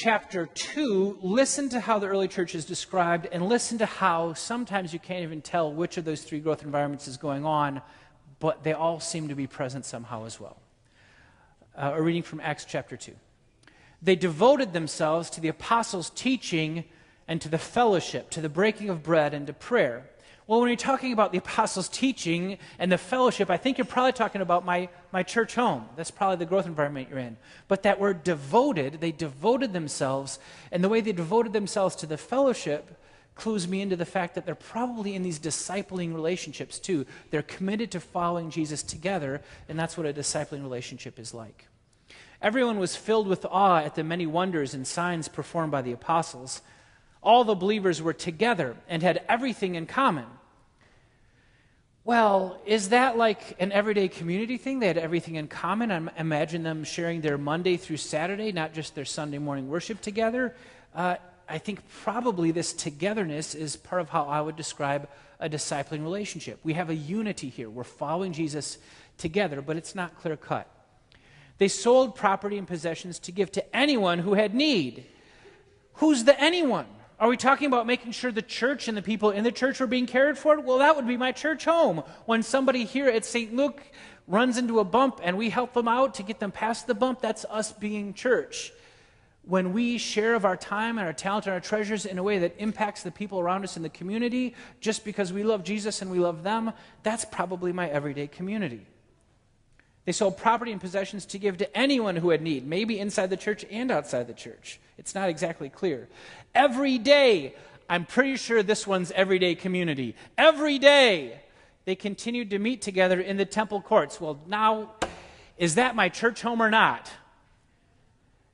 chapter 2, listen to how the early church is described, and listen to how sometimes you can't even tell which of those three growth environments is going on, but they all seem to be present somehow as well. A reading from Acts chapter 2. They devoted themselves to the apostles' teaching and to the fellowship, to the breaking of bread and to prayer. Well, when you're talking about the apostles' teaching and the fellowship, I think you're probably talking about my church home. That's probably the growth environment you're in. But that word devoted, they devoted themselves, and the way they devoted themselves to the fellowship clues me into the fact that they're probably in these discipling relationships too. They're committed to following Jesus together, and that's what a discipling relationship is like. Everyone was filled with awe at the many wonders and signs performed by the apostles. All the believers were together and had everything in common. Well, is that like an everyday community thing? They had everything in common. I imagine them sharing their Monday through Saturday, not just their Sunday morning worship together. I think probably this togetherness is part of how I would describe a discipling relationship. We have a unity here. We're following Jesus together, but it's not clear cut. They sold property and possessions to give to anyone who had need. Who's the anyone? Are we talking about making sure the church and the people in the church are being cared for? Well, that would be my church home. When somebody here at St. Luke runs into a bump and we help them out to get them past the bump, that's us being church. When we share of our time and our talent and our treasures in a way that impacts the people around us in the community, just because we love Jesus and we love them, that's probably my everyday community. They sold property and possessions to give to anyone who had need, maybe inside the church and outside the church. It's not exactly clear. Every day, I'm pretty sure this one's everyday community. Every day, they continued to meet together in the temple courts. Well, now, is that my church home or not?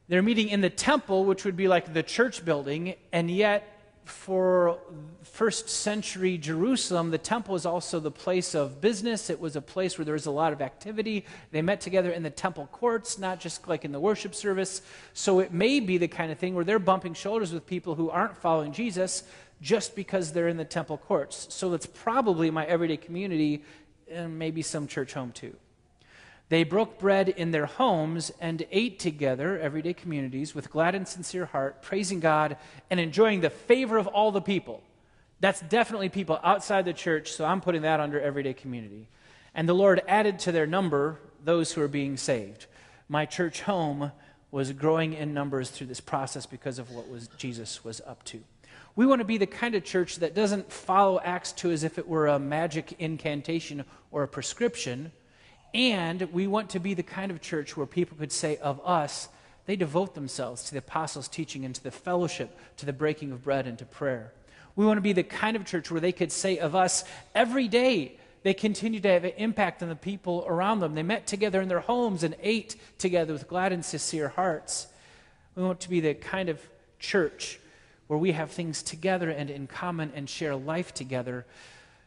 They're meeting in the temple, which would be like the church building, and yet for first century Jerusalem, the temple was also the place of business. It was a place where there was a lot of activity. They met together in the temple courts, not just like in the worship service. So it may be the kind of thing where they're bumping shoulders with people who aren't following Jesus just because they're in the temple courts. So it's probably my everyday community and maybe some church home too. They broke bread in their homes and ate together, everyday communities, with glad and sincere heart, praising God and enjoying the favor of all the people. That's definitely people outside the church, so I'm putting that under everyday community. And the Lord added to their number those who are being saved. My church home was growing in numbers through this process because of what Jesus was up to. We want to be the kind of church that doesn't follow Acts 2 as if it were a magic incantation or a prescription. And we want to be the kind of church where people could say of us, they devote themselves to the apostles' teaching and to the fellowship, to the breaking of bread and to prayer. We want to be the kind of church where they could say of us, every day they continue to have an impact on the people around them. They met together in their homes and ate together with glad and sincere hearts. We want to be the kind of church where we have things together and in common and share life together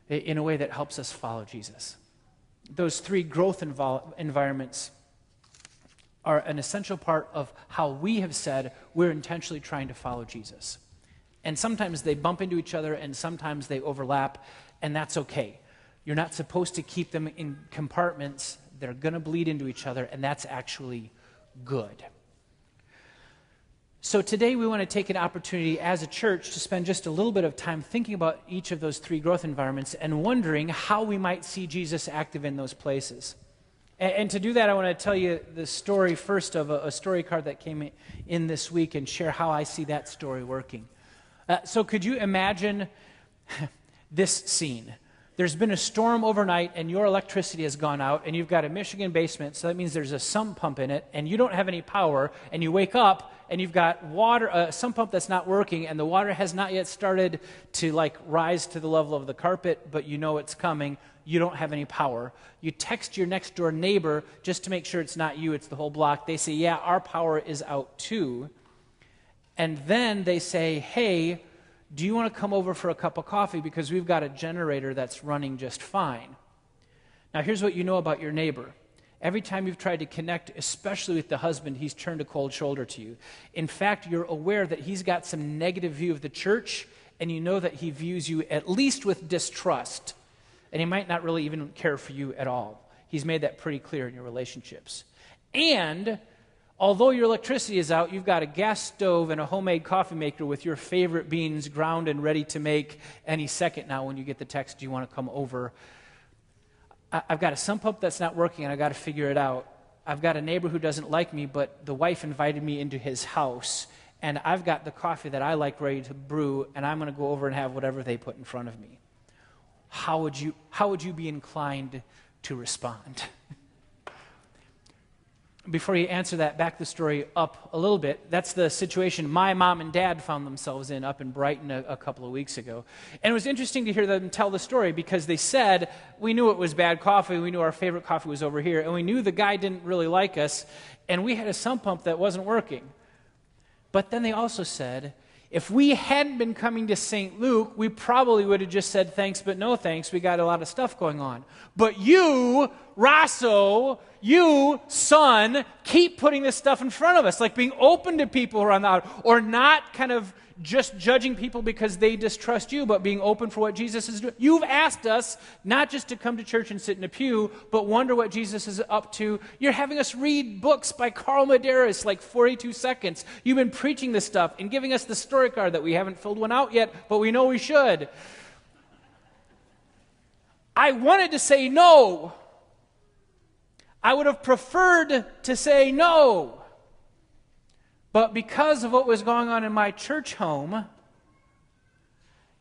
in a way that helps us follow Jesus. Those three growth environments are an essential part of how we have said we're intentionally trying to follow Jesus. And sometimes they bump into each other and sometimes they overlap, and that's okay. You're not supposed to keep them in compartments. They're going to bleed into each other, and that's actually good. So today we want to take an opportunity as a church to spend just a little bit of time thinking about each of those three growth environments and wondering how we might see Jesus active in those places. And to do that, I want to tell you the story first of a story card that came in this week and share how I see that story working. So could you imagine this scene? There's been a storm overnight and your electricity has gone out and you've got a Michigan basement, so that means there's a sump pump in it and you don't have any power, and you wake up and you've got water, a sump pump that's not working, and the water has not yet started to rise to the level of the carpet, but you know it's coming. You don't have any power. You text your next door neighbor just to make sure it's not you, it's the whole block. They say, yeah, our power is out too. And then they say, hey, do you want to come over for a cup of coffee because we've got a generator that's running just fine. Now here's what you know about your neighbor. Every time you've tried to connect, especially with the husband, he's turned a cold shoulder to you. In fact, you're aware that he's got some negative view of the church, and you know that he views you at least with distrust, and he might not really even care for you at all. He's made that pretty clear in your relationships. And although your electricity is out, you've got a gas stove and a homemade coffee maker with your favorite beans ground and ready to make any second now when you get the text, do you want to come over? I've got a sump pump that's not working and I've got to figure it out. I've got a neighbor who doesn't like me, but the wife invited me into his house, and I've got the coffee that I like ready to brew, and I'm going to go over and have whatever they put in front of me. How would you be inclined to respond? Before you answer that, back the story up a little bit. That's the situation my mom and dad found themselves in up in Brighton a couple of weeks ago. And it was interesting to hear them tell the story because they said, we knew it was bad coffee, we knew our favorite coffee was over here, and we knew the guy didn't really like us, and we had a sump pump that wasn't working. But then they also said, if we hadn't been coming to St. Luke, we probably would have just said thanks but no thanks. We got a lot of stuff going on. But you, Rosso, you, son, keep putting this stuff in front of us, like being open to people who are on the out, or not kind of just judging people because they distrust you, but being open for what Jesus is doing. You've asked us not just to come to church and sit in a pew, but wonder what Jesus is up to. You're having us read books by Carl Medeiros, like 42 seconds. You've been preaching this stuff and giving us the story card that we haven't filled one out yet, but we know we should. I wanted to say no. I would have preferred to say no. But because of what was going on in my church home,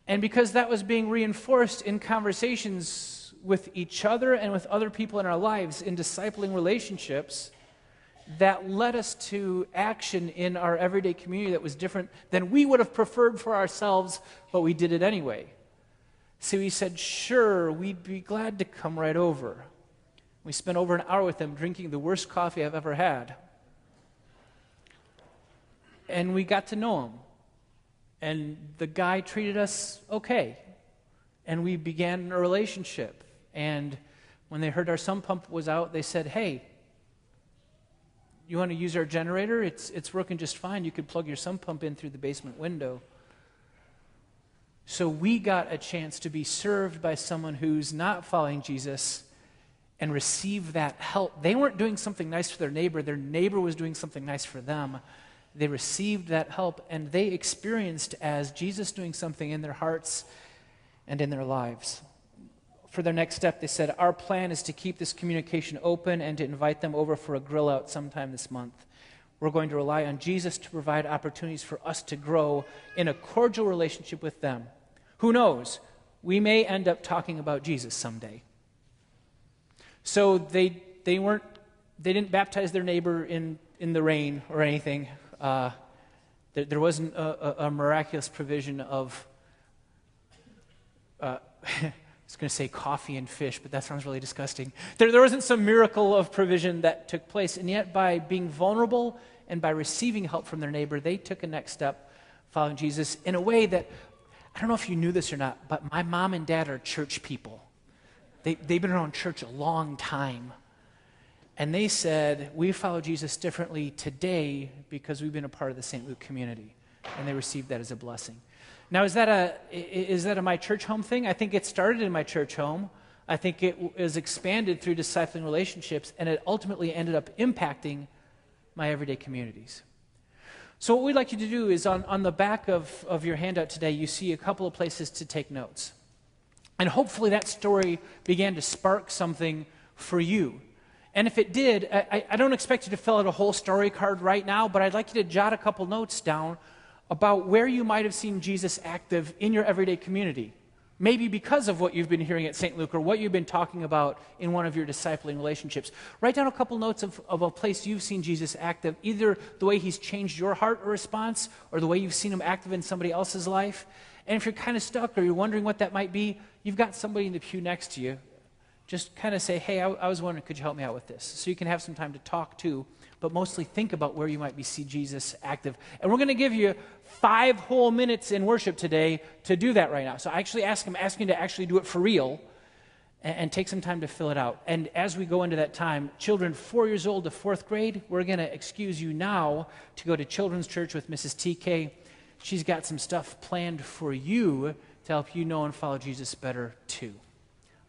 and because that was being reinforced in conversations with each other and with other people in our lives, in discipling relationships, that led us to action in our everyday community that was different than we would have preferred for ourselves, but we did it anyway. So we said, sure, we'd be glad to come right over. We spent over an hour with them drinking the worst coffee I've ever had. And we got to know him. And the guy treated us okay. And we began a relationship. And when they heard our sump pump was out, they said, hey, you want to use our generator? It's working just fine. You could plug your sump pump in through the basement window. So we got a chance to be served by someone who's not following Jesus and receive that help. They weren't doing something nice for their neighbor was doing something nice for them. They received that help, and they experienced as Jesus doing something in their hearts and in their lives. For their next step, they said, our plan is to keep this communication open and to invite them over for a grill out sometime this month. We're going to rely on Jesus to provide opportunities for us to grow in a cordial relationship with them. Who knows? We may end up talking about Jesus someday. So they didn't baptize their neighbor in the rain or anything. There wasn't a miraculous provision of, I was going to say coffee and fish, but that sounds really disgusting. There wasn't some miracle of provision that took place, and yet by being vulnerable and by receiving help from their neighbor, they took a next step following Jesus in a way that, I don't know if you knew this or not, but my mom and dad are church people. They've been around church a long time. And they said, we follow Jesus differently today because we've been a part of the St. Luke community. And they received that as a blessing. Now, is that a my church home thing? I think it started in my church home. I think it was expanded through discipling relationships, and it ultimately ended up impacting my everyday communities. So what we'd like you to do is on the back of your handout today, you see a couple of places to take notes. And hopefully that story began to spark something for you. And if it did, I don't expect you to fill out a whole story card right now, but I'd like you to jot a couple notes down about where you might have seen Jesus active in your everyday community. Maybe because of what you've been hearing at St. Luke or what you've been talking about in one of your discipling relationships. Write down a couple notes of a place you've seen Jesus active, either the way he's changed your heart or response or the way you've seen him active in somebody else's life. And if you're kind of stuck or you're wondering what that might be, you've got somebody in the pew next to you. Just kind of say, hey, I was wondering, could you help me out with this? So you can have some time to talk too, but mostly think about where you might see Jesus active. And we're going to give you 5 whole minutes in worship today to do that right now. So I actually I'm asking you to actually do it for real and take some time to fill it out. And as we go into that time, children 4 years old to 4th grade, we're going to excuse you now to go to children's church with Mrs. TK. She's got some stuff planned for you to help you know and follow Jesus better too.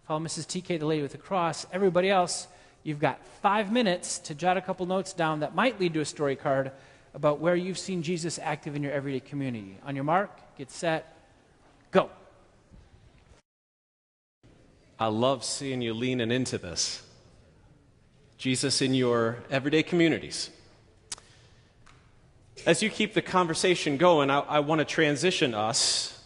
Follow Mrs. TK, the lady with the cross. Everybody else, You've got 5 minutes to jot a couple notes down that might lead to a story card about where you've seen Jesus active in your everyday community. On your mark, get set, go. I love seeing you leaning into this. Jesus in your everyday communities. As you keep the conversation going, I want to transition us,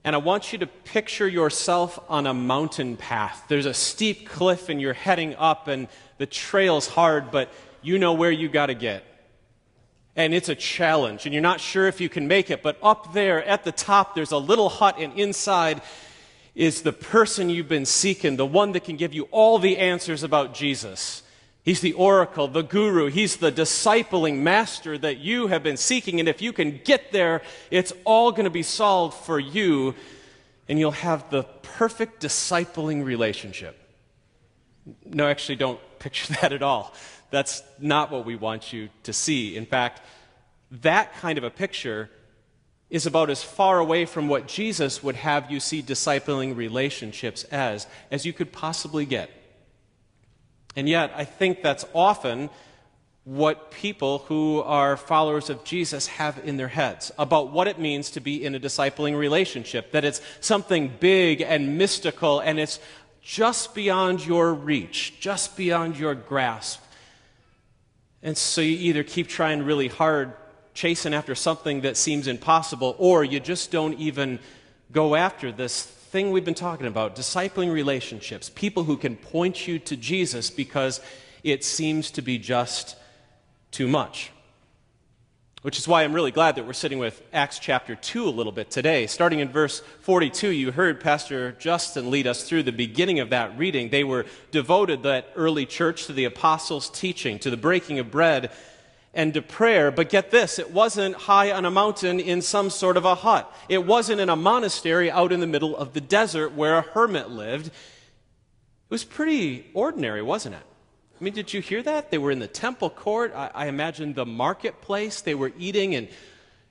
and I want you to picture yourself on a mountain path. There's a steep cliff, and you're heading up, and the trail's hard, but you know where you got to get. And it's a challenge, and you're not sure if you can make it, but up there at the top, there's a little hut, and inside is the person you've been seeking, the one that can give you all the answers about Jesus. He's the oracle, the guru. He's the discipling master that you have been seeking. And if you can get there, it's all going to be solved for you, and you'll have the perfect discipling relationship. No, actually, don't picture that at all. That's not what we want you to see. In fact, that kind of a picture is about as far away from what Jesus would have you see discipling relationships as you could possibly get. And yet, I think that's often what people who are followers of Jesus have in their heads about what it means to be in a discipling relationship, that it's something big and mystical, and it's just beyond your reach, just beyond your grasp. And so you either keep trying really hard, chasing after something that seems impossible, or you just don't even go after this thing we've been talking about, discipling relationships, people who can point you to Jesus because it seems to be just too much. Which is why I'm really glad that we're sitting with Acts chapter 2 a little bit today. Starting in verse 42, you heard Pastor Justin lead us through the beginning of that reading. They were devoted, that early church, to the apostles' teaching, to the breaking of bread, and to prayer. But get this, it wasn't high on a mountain in some sort of a hut. It wasn't in a monastery out in the middle of the desert where a hermit lived. It was pretty ordinary, wasn't it? I mean, did you hear that? They were in the temple court. I imagine the marketplace. They were eating and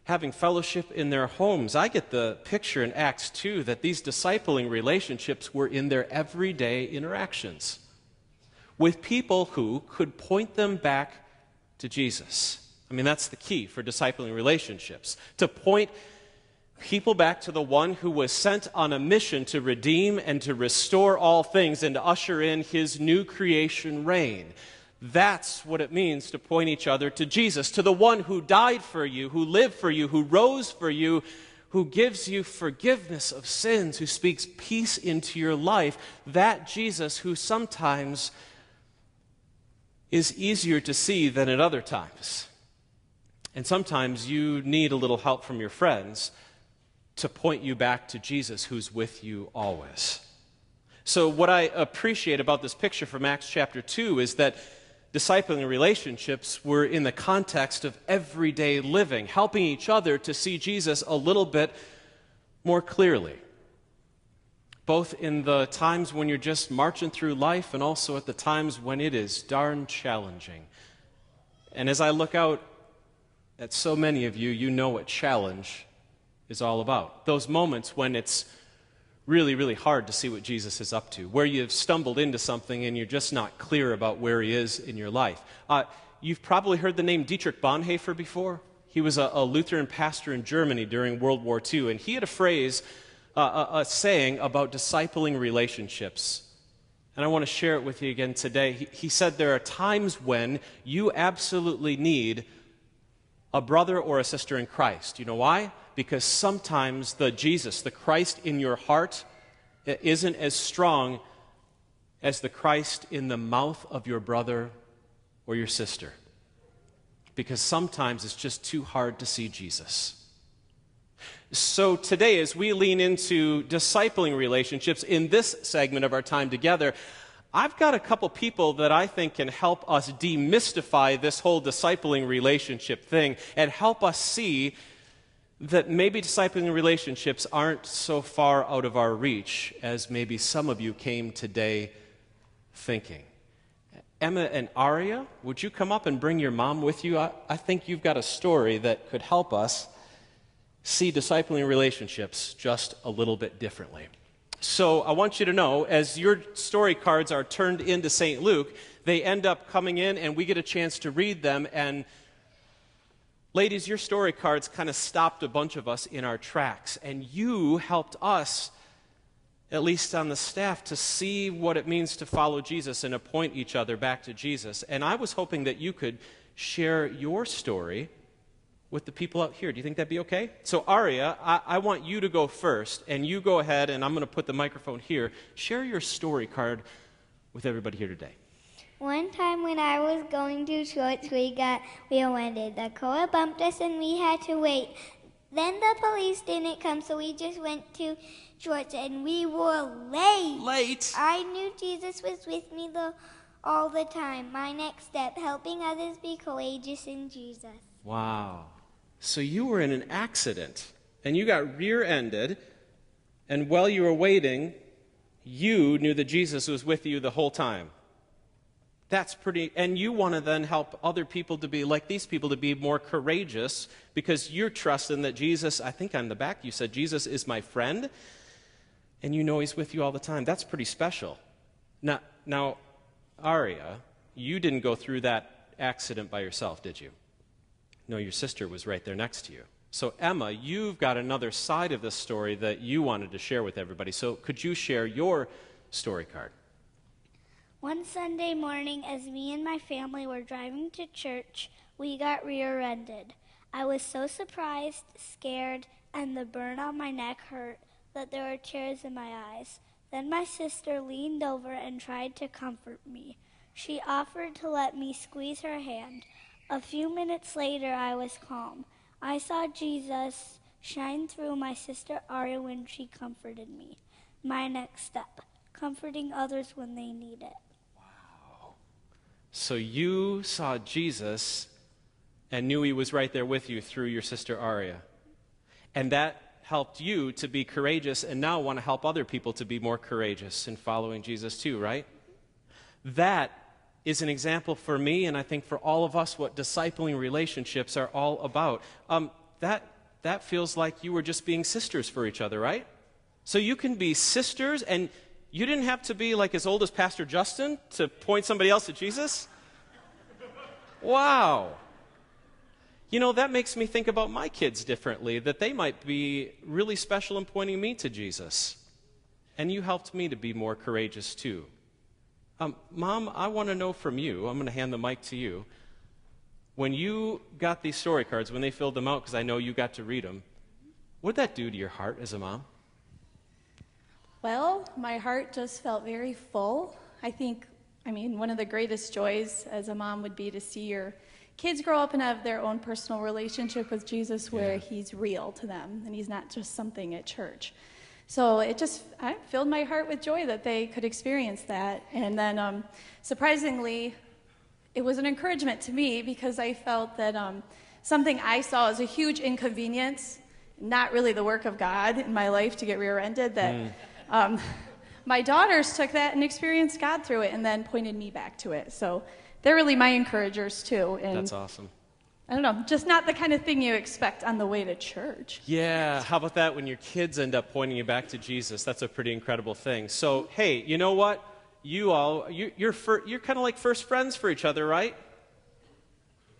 having fellowship in their homes. I get the picture in Acts 2 that these discipling relationships were in their everyday interactions with people who could point them back to Jesus. I mean, that's the key for discipling relationships, to point people back to the one who was sent on a mission to redeem and to restore all things and to usher in his new creation reign. That's what it means to point each other to Jesus, to the one who died for you, who lived for you, who rose for you, who gives you forgiveness of sins, who speaks peace into your life. That Jesus who sometimes is easier to see than at other times. And sometimes you need a little help from your friends to point you back to Jesus, who's with you always. So what I appreciate about this picture from Acts chapter 2 is that discipling relationships were in the context of everyday living, helping each other to see Jesus a little bit more clearly, both in the times when you're just marching through life and also at the times when it is darn challenging. And as I look out at so many of you, you know what challenge is all about. Those moments when it's really, really hard to see what Jesus is up to, where you've stumbled into something and you're just not clear about where he is in your life. You've probably heard the name Dietrich Bonhoeffer before. He was a Lutheran pastor in Germany during World War II, and he had a phrase, a saying about discipling relationships. And I want to share it with you again today. He said there are times when you absolutely need a brother or a sister in Christ. You know why? Because sometimes the Jesus, the Christ in your heart, isn't as strong as the Christ in the mouth of your brother or your sister. Because sometimes it's just too hard to see Jesus. So today, as we lean into discipling relationships in this segment of our time together, I've got a couple people that I think can help us demystify this whole discipling relationship thing and help us see that maybe discipling relationships aren't so far out of our reach as maybe some of you came today thinking. Emma and Aria, would you come up and bring your mom with you? I think you've got a story that could help us see discipling relationships just a little bit differently. So I want you to know, as your story cards are turned into St. Luke, they end up coming in and we get a chance to read them. And ladies, your story cards kind of stopped a bunch of us in our tracks. And you helped us, at least on the staff, to see what it means to follow Jesus and to point each other back to Jesus. And I was hoping that you could share your story with the people out here. Do you think that'd be okay? So Aria, I want you to go first, and you go ahead, and I'm going to put the microphone here. Share your story card with everybody here today. One time when I was going to church, we got rear-ended. The car bumped us and we had to wait. Then the police didn't come, so we just went to church and we were late. Late? I knew Jesus was with me all the time. My next step, helping others be courageous in Jesus. Wow. So you were in an accident, and you got rear-ended, and while you were waiting, you knew that Jesus was with you the whole time. That's pretty, and you want to then help other people to be, like these people, to be more courageous, because you're trusting that Jesus, I think on the back you said, Jesus is my friend, and you know he's with you all the time. That's pretty special. Now, Aria, you didn't go through that accident by yourself, did you? No, your sister was right there next to you. So Emma, you've got another side of this story that you wanted to share with everybody. So could you share your story card? One Sunday morning, as me and my family were driving to church, we got rear-ended. I was so surprised, scared, and the burn on my neck hurt that there were tears in my eyes. Then my sister leaned over and tried to comfort me. She offered to let me squeeze her hand. A few minutes later, I was calm. I saw Jesus shine through my sister Aria when she comforted me. My next step, comforting others when they need it. Wow. So you saw Jesus and knew he was right there with you through your sister Aria. And that helped you to be courageous and now want to help other people to be more courageous in following Jesus too, right? That is an example for me, and I think for all of us, what discipling relationships are all about. That feels like you were just being sisters for each other, right? So you can be sisters, and you didn't have to be like as old as Pastor Justin to point somebody else to Jesus? Wow. You know, that makes me think about my kids differently, that they might be really special in pointing me to Jesus. And you helped me to be more courageous too. Mom, I want to know from you, I'm going to hand the mic to you. When you got these story cards, when they filled them out, because I know you got to read them, what did that do to your heart as a mom? Well, my heart just felt very full. I mean, one of the greatest joys as a mom would be to see your kids grow up and have their own personal relationship with Jesus where he's real to them and he's not just something at church. So I filled my heart with joy that they could experience that. And then surprisingly, it was an encouragement to me because I felt that something I saw as a huge inconvenience, not really the work of God in my life to get rear-ended, that my daughters took that and experienced God through it and then pointed me back to it. So they're really my encouragers too. And that's awesome. I don't know, just not the kind of thing you expect on the way to church. Yeah, how about that when your kids end up pointing you back to Jesus? That's a pretty incredible thing. So, hey, you know what? You're kind of like first friends for each other, right?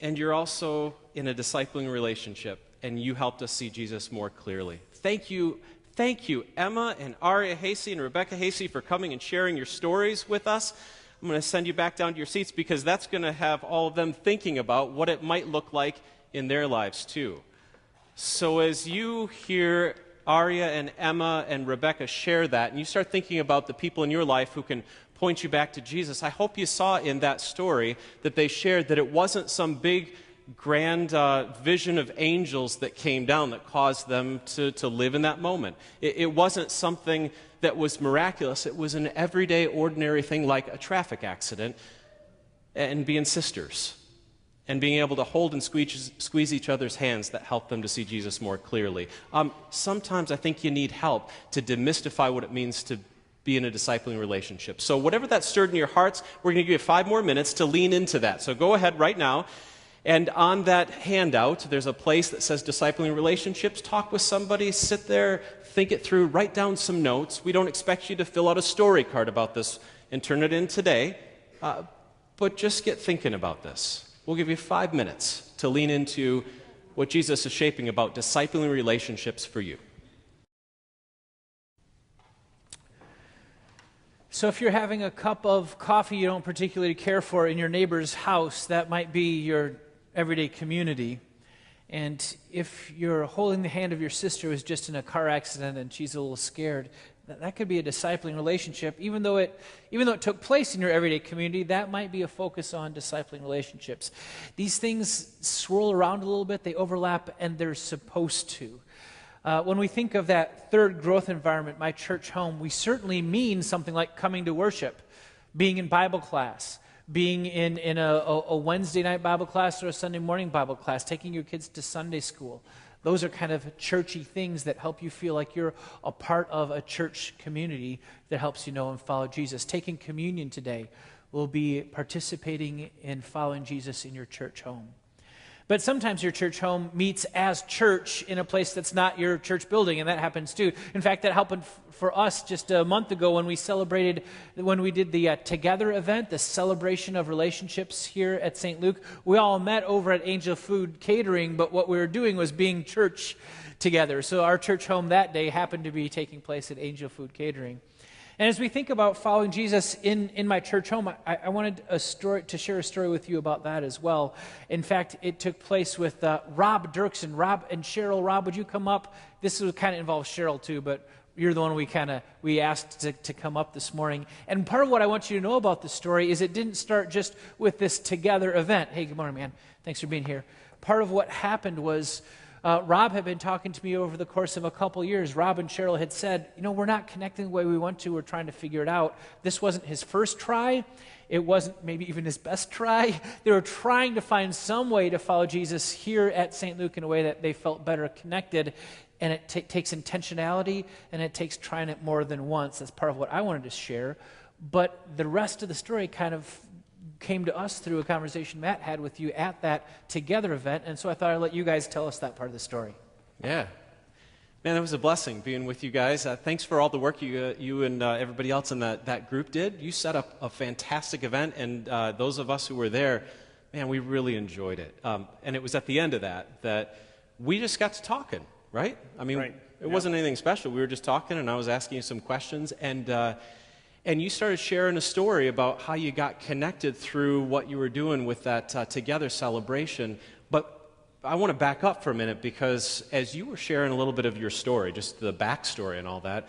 And you're also in a discipling relationship, and you helped us see Jesus more clearly. Thank you, Emma and Aria Hasey and Rebecca Hasey, for coming and sharing your stories with us. I'm going to send you back down to your seats because that's going to have all of them thinking about what it might look like in their lives too. So as you hear Aria and Emma and Rebecca share that, and you start thinking about the people in your life who can point you back to Jesus, I hope you saw in that story that they shared that it wasn't some big, grand vision of angels that came down that caused them to live in that moment. It wasn't something that was miraculous. It was an everyday, ordinary thing like a traffic accident and being sisters and being able to hold and squeeze each other's hands that helped them to see Jesus more clearly. Sometimes I think you need help to demystify what it means to be in a discipling relationship. So whatever that stirred in your hearts, we're going to give you 5 more minutes to lean into that. So go ahead right now And on that handout, there's a place that says Discipling Relationships. Talk with somebody, sit there, think it through, write down some notes. We don't expect you to fill out a story card about this and turn it in today, but just get thinking about this. We'll give you 5 minutes to lean into what Jesus is shaping about discipling relationships for you. So if you're having a cup of coffee you don't particularly care for in your neighbor's house, that might be your everyday community. And if you're holding the hand of your sister who's just in a car accident and she's a little scared, that could be a discipling relationship. Even though it took place in your everyday community, that might be a focus on discipling relationships. These things swirl around a little bit, they overlap, and they're supposed to. When we think of that third growth environment, my church home, we certainly mean something like coming to worship, being in Bible class, being in a Wednesday night Bible class or a Sunday morning Bible class, taking your kids to Sunday school. Those are kind of churchy things that help you feel like you're a part of a church community that helps you know and follow Jesus. Taking communion today will be participating in following Jesus in your church home. But sometimes your church home meets as church in a place that's not your church building, and that happens too. In fact, that happened for us just a month ago when we did the Together event, the celebration of relationships here at St. Luke. We all met over at Angel Food Catering, but what we were doing was being church together. So our church home that day happened to be taking place at Angel Food Catering. And as we think about following Jesus in my church home, I wanted to share a story with you about that as well. In fact, it took place with Rob Dirksen. Rob and Cheryl. Rob, would you come up? This would kind of involve Cheryl too, but you're the one we asked to come up this morning. And part of what I want you to know about the story is it didn't start just with this Together event. Hey, good morning, man. Thanks for being here. Part of what happened was Rob had been talking to me over the course of a couple years. Rob and Cheryl had said, we're not connecting the way we want to. We're trying to figure it out. This wasn't his first try. It wasn't maybe even his best try. They were trying to find some way to follow Jesus here at St. Luke in a way that they felt better connected. And it takes intentionality, and it takes trying it more than once. That's part of what I wanted to share. But the rest of the story kind of came to us through a conversation Matt had with you at that Together event, and so I thought I'd let you guys tell us that part of the story. Yeah. Man, it was a blessing being with you guys. Thanks for all the work you and everybody else in that group did. You set up a fantastic event, and those of us who were there, man, we really enjoyed it. And it was at the end of that we just got to talking, right? I mean, right. It wasn't anything special. We were just talking, and I was asking you some questions, and you started sharing a story about how you got connected through what you were doing with that Together celebration. But I want to back up for a minute, because as you were sharing a little bit of your story, just the backstory and all that,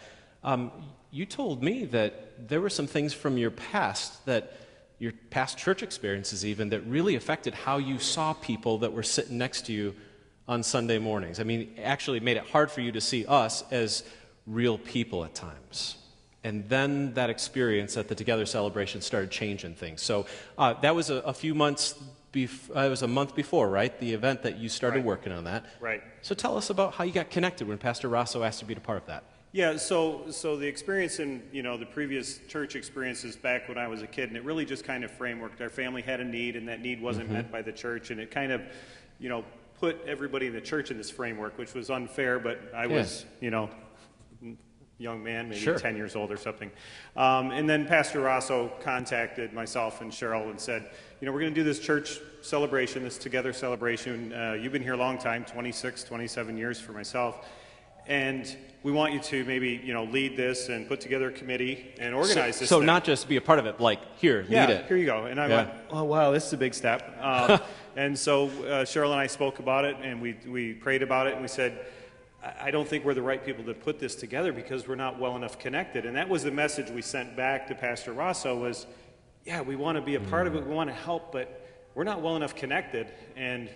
you told me that there were some things from your past, that your past church experiences even, that really affected how you saw people that were sitting next to you on Sunday mornings. I mean, actually made it hard for you to see us as real people at times. And then that experience at the Together celebration started changing things. So that was a few months, it was a month before, right? The event that you started working on that. Right. So tell us about how you got connected when Pastor Rosso asked you to be a part of that. Yeah, so the experience in, the previous church experiences back when I was a kid, and it really just kind of frameworked. Our family had a need, and that need wasn't met by the church, and it kind of, put everybody in the church in this framework, which was unfair, but I was, young man, maybe 10 years old or something. And then Pastor Rosso contacted myself and Cheryl and said, we're going to do this church celebration, this Together celebration. You've been here a long time, 26, 27 years for myself. And we want you to maybe, lead this and put together a committee and organize this So thing. Not just be a part of it, like, lead it. Here you go. And I went, oh, wow, this is a big step. And so Cheryl and I spoke about it, and we prayed about it, and we said, I don't think we're the right people to put this together because we're not well enough connected. And that was the message we sent back to Pastor Rosso was, we want to be a part of it, we want to help, but we're not well enough connected. And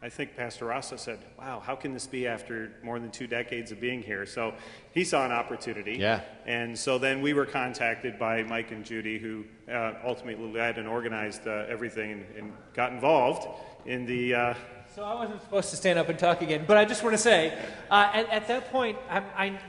I think Pastor Rosso said, wow, how can this be after more than 2 decades of being here? So he saw an opportunity. Yeah. And so then we were contacted by Mike and Judy, who ultimately led and organized everything and got involved in the... So I wasn't supposed to stand up and talk again, but I just want to say, at that point,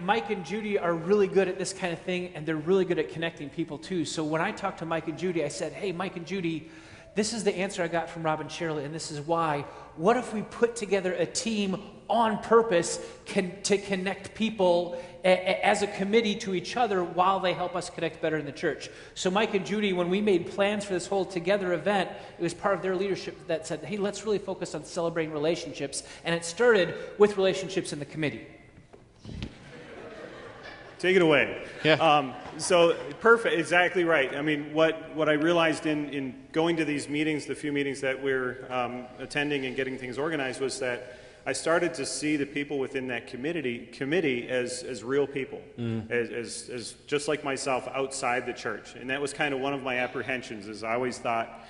Mike and Judy are really good at this kind of thing, and they're really good at connecting people too. So when I talked to Mike and Judy, I said, hey, Mike and Judy, this is the answer I got from Rob and Shirley, and this is why. What if we put together a team on purpose to connect people as a committee to each other while they help us connect better in the church? So Mike and Judy, when we made plans for this whole Together event, it was part of their leadership that said, hey, let's really focus on celebrating relationships. And it started with relationships in the committee. Take it away. Yeah. So perfect, exactly right. I mean, what I realized in going to these meetings, the few meetings that we're attending and getting things organized, was that I started to see the people within that committee as real people, as just like myself outside the church. And that was kind of one of my apprehensions, is I always thought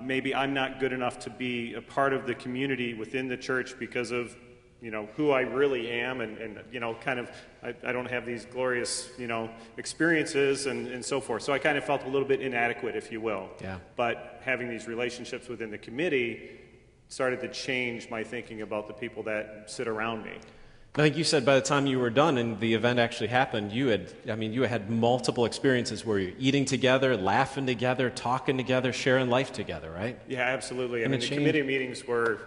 maybe I'm not good enough to be a part of the community within the church because of who I really am, and kind of, I don't have these glorious, experiences and so forth. So I kind of felt a little bit inadequate, if you will. Yeah. But having these relationships within the committee started to change my thinking about the people that sit around me. I think you said by the time you were done and the event actually happened, you had multiple experiences where you're eating together, laughing together, talking together, sharing life together, right? Yeah, absolutely. And I mean, the committee meetings were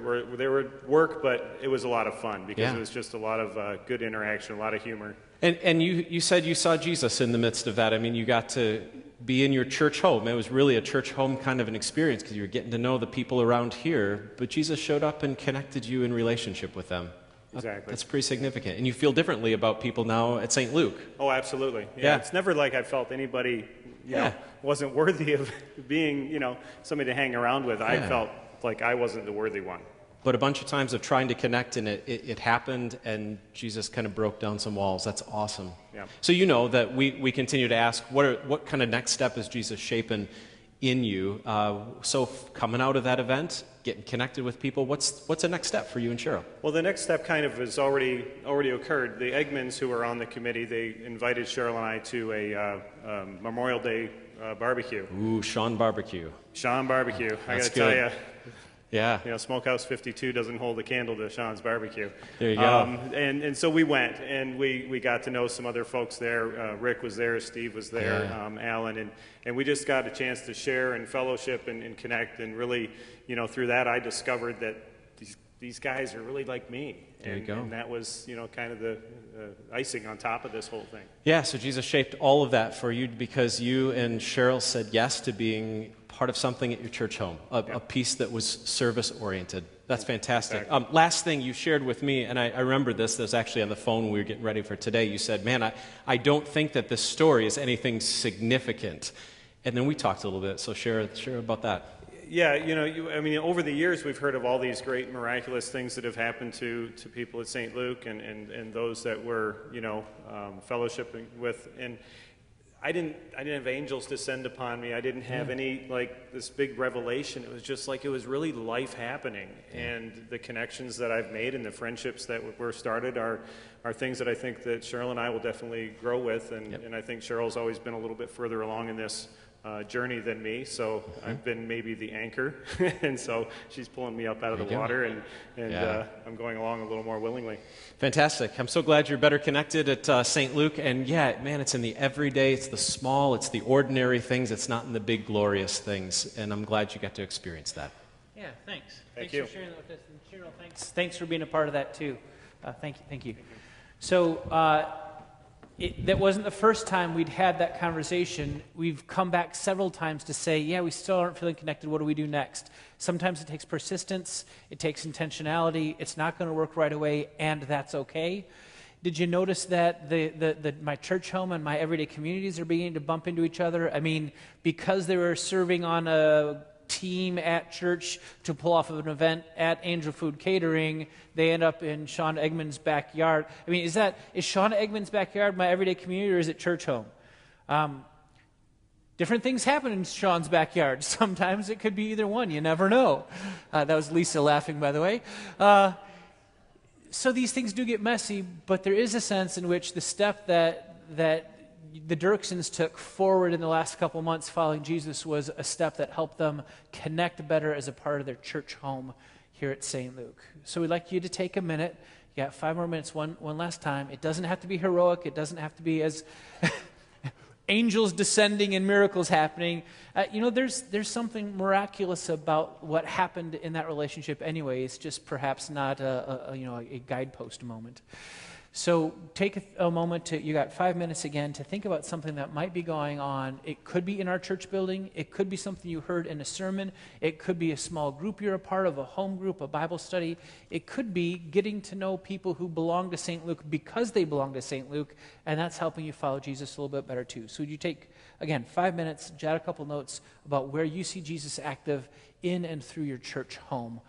work, but it was a lot of fun because it was just a lot of good interaction, a lot of humor. And you said you saw Jesus in the midst of that. I mean, you got to be in your church home. It was really a church home kind of an experience because you were getting to know the people around here, but Jesus showed up and connected you in relationship with them. Exactly. That's pretty significant. And you feel differently about people now at St. Luke. Oh, absolutely. Yeah. It's never like I felt anybody, wasn't worthy of being, somebody to hang around with. I felt like I wasn't the worthy one. But a bunch of times of trying to connect, and it happened, and Jesus kind of broke down some walls. That's awesome. Yeah. So you know that we continue to ask, what kind of next step is Jesus shaping in you? So coming out of that event, getting connected with people, what's the next step for you and Cheryl? Well, the next step kind of has already occurred. The Eggmans, who are on the committee, they invited Cheryl and I to a Memorial Day barbecue. Ooh, Sean Barbecue. Sean Barbecue. I got to That's tell good. you. Yeah. Smokehouse 52 doesn't hold a candle to Sean's Barbecue. There you go. And so we went, and we got to know some other folks there. Rick was there, Steve was there, Alan, and we just got a chance to share and fellowship and connect, and really, through that I discovered that these guys are really like me. There you go. And that was, kind of the icing on top of this whole thing. Yeah, so Jesus shaped all of that for you because you and Cheryl said yes to being part of something at your church home, a piece that was service-oriented. That's fantastic. Exactly. Last thing you shared with me, and I remember this was actually on the phone when we were getting ready for today, you said, man, I don't think that this story is anything significant. And then we talked a little bit, so share about that. Yeah, over the years we've heard of all these great miraculous things that have happened to people at St. Luke and those that we're, fellowshipping with. And I didn't have angels descend upon me. I didn't have any, this big revelation. It was just like it was really life happening. And the connections that I've made and the friendships that were started are things that I think that Cheryl and I will definitely grow with. And I think Cheryl's always been a little bit further along in this journey than me, so I've been maybe the anchor, and so she's pulling me up out of the water, and I'm going along a little more willingly. Fantastic. I'm so glad you're better connected at St. Luke, and man, it's in the everyday, it's the small, it's the ordinary things, it's not in the big glorious things, and I'm glad you got to experience that. Yeah, thanks. Thank Thanks you. for sharing that with us, and Cheryl, thanks for being a part of that too. Thank you. So, that wasn't the first time we'd had that conversation. We've come back several times to say, we still aren't feeling connected. What do we do next? Sometimes it takes persistence. It takes intentionality. It's not going to work right away, and that's okay. Did you notice that my church home and my everyday communities are beginning to bump into each other? I mean, because they were serving on a team at church to pull off of an event at Angel Food Catering, they end up in Sean Eggman's backyard. I mean, is Sean Eggman's backyard my everyday community, or is it church home? Different things happen in Sean's backyard. Sometimes it could be either one. You never know. That was Lisa laughing, by the way. So these things do get messy, but there is a sense in which the step that the Dirksons took forward in the last couple months following Jesus was a step that helped them connect better as a part of their church home here at St. Luke. So we'd like you to take a minute. You got 5 more minutes, one last time. It doesn't have to be heroic. It doesn't have to be as angels descending and miracles happening. There's something miraculous about what happened in that relationship anyway. It's just perhaps not a guidepost moment. So take a moment you got 5 minutes again to think about something that might be going on. It could be in our church building. It could be something you heard in a sermon. It could be a small group you're a part of, a home group, a Bible study. It could be getting to know people who belong to St. Luke because they belong to St. Luke, and that's helping you follow Jesus a little bit better too. So would you take, again, 5 minutes, jot a couple notes about where you see Jesus active in and through your church home.